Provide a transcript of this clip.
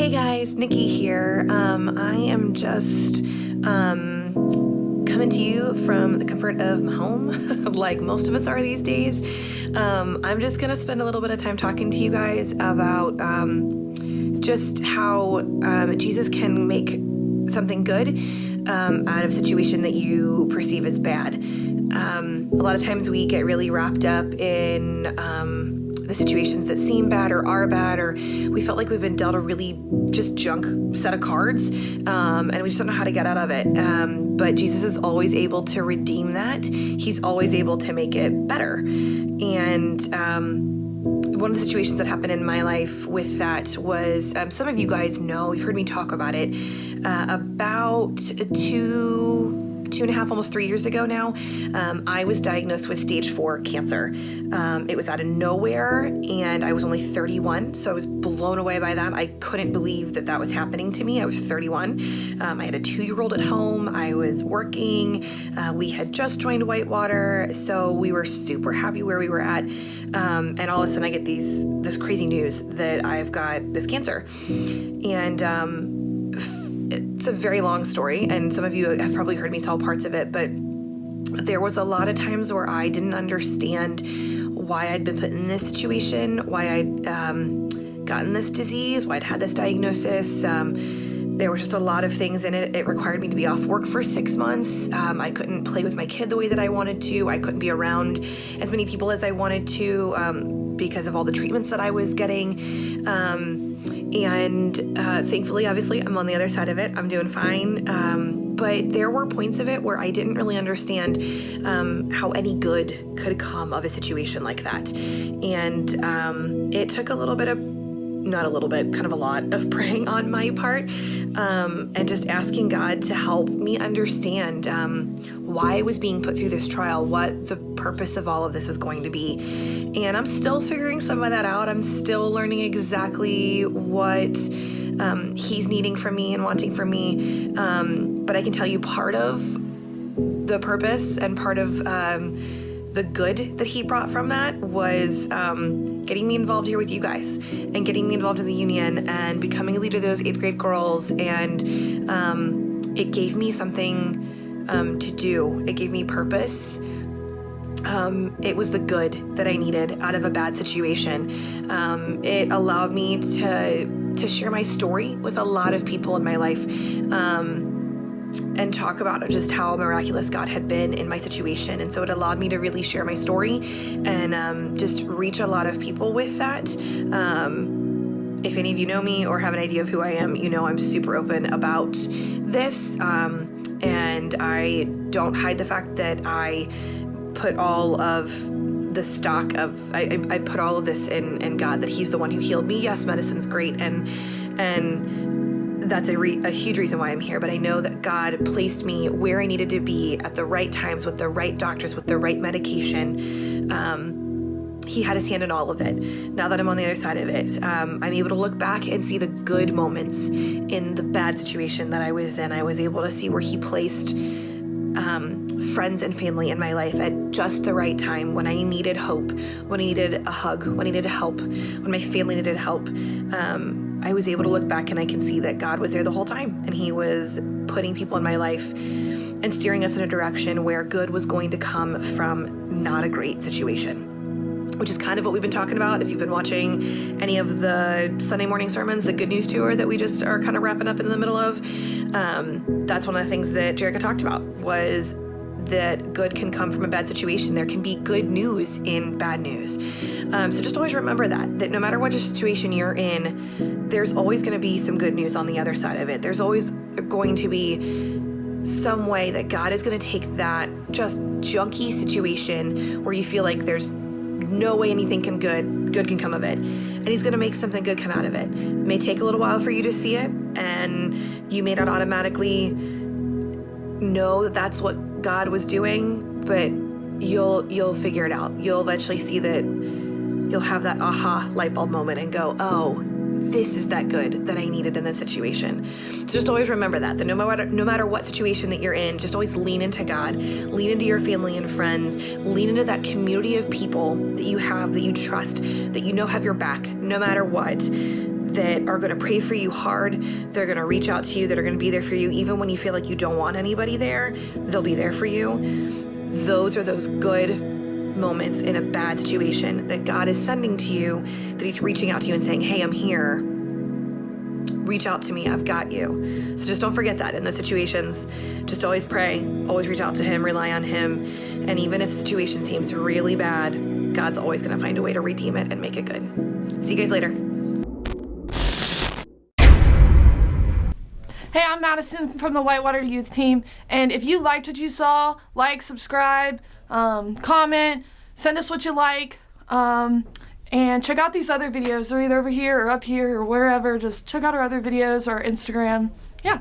Hey guys, Nikki here. I am just coming to you from the comfort of my home, like most of us are these days. I'm just going to spend a little bit of time talking to you guys about just how Jesus can make something good out of a situation that you perceive as bad. A lot of times we get really wrapped up in the situations that seem bad or are bad, or we felt like we've been dealt a really just junk set of cards, and we just don't know how to get out of it. But Jesus is always able to redeem that. He's always able to make it better. And one of the situations that happened in my life with that was, some of you guys know, you've heard me talk about it, about 2.5, almost 3 years ago now, I was diagnosed with stage 4 cancer. It was out of nowhere, and I was only 31, so I was blown away by that. I couldn't believe that that was happening to me. I was 31. I had a 2-year-old at home. I was working. We had just joined Whitewater, so we were super happy where we were at. And all of a sudden, I get this crazy news that I've got this cancer. And it's a very long story, and some of you have probably heard me tell parts of it, but there was a lot of times where I didn't understand why I'd been put in this situation, why I'd gotten this disease, why I'd had this diagnosis. There was just a lot of things in it. It required me to be off work for 6 months. I couldn't play with my kid the way that I wanted to. I couldn't be around as many people as I wanted to because of all the treatments that I was getting. And thankfully, obviously, I'm on the other side of it. I'm doing fine. But there were points of it where I didn't really understand how any good could come of a situation like that. And it took a little bit of, not a little bit, kind of a lot of praying on my part, and just asking God to help me understand why I was being put through this trial, what the purpose of all of this was going to be. And I'm still figuring some of that out. I'm still learning exactly what He's needing from me and wanting from me. But I can tell you part of the purpose and part of the good that He brought from that was getting me involved here with you guys and getting me involved in the union and becoming a leader of those 8th grade girls. And it gave me something to do. It gave me purpose. It was the good that I needed out of a bad situation. It allowed me to share my story with a lot of people in my life, and talk about just how miraculous God had been in my situation. And so it allowed me to really share my story and just reach a lot of people with that. If any of you know me or have an idea of who I am, you know I'm super open about this. And I don't hide the fact that I put all of the stock of, I put all of this in God, that He's the one who healed me. Yes, medicine's great, and that's a huge reason why I'm here, but I know that God placed me where I needed to be at the right times with the right doctors, with the right medication. He had His hand in all of it. Now that I'm on the other side of it, I'm able to look back and see the good moments in the bad situation that I was in. I was able to see where He placed friends and family in my life at just the right time, when I needed hope, when I needed a hug, when I needed help, when my family needed help. I was able to look back and I can see that God was there the whole time, and He was putting people in my life and steering us in a direction where good was going to come from not a great situation, which is kind of what we've been talking about. If you've been watching any of the Sunday morning sermons, the Good News Tour that we just are kind of wrapping up in the middle of, that's one of the things that Jerica talked about, was that good can come from a bad situation. There can be good news in bad news. So just always remember that no matter what situation you're in, there's always going to be some good news on the other side of it. There's always going to be some way that God is going to take that just junky situation where you feel like there's no way anything good can come of it, and He's going to make something good come out of it. It may take a little while for you to see it, and you may not automatically know that that's what God was doing, but you'll figure it out. You'll eventually see that. You'll have that aha light bulb moment and go, oh, this is that good that I needed in this situation. So just always remember that no matter what situation that you're in, just always lean into God, lean into your family and friends, lean into that community of people that you have, that you trust, that you know have your back, no matter what. that are going to pray for you hard. They're going to reach out to you, that are going to be there for you. Even when you feel like you don't want anybody there, they'll be there for you. Those are those good moments in a bad situation that God is sending to you, that he's reaching out to you and saying, hey, I'm here. Reach out to me. I've got you. So just don't forget that in those situations. Just always pray, always reach out to him, rely on him. And even if the situation seems really bad, God's always going to find a way to redeem it and make it good. See you guys later. Hey, I'm Madison from the Whitewater Youth Team, and if you liked what you saw, like, subscribe, comment, send us what you like, and check out these other videos. They're either over here or up here or wherever. Just check out our other videos or Instagram. Yeah.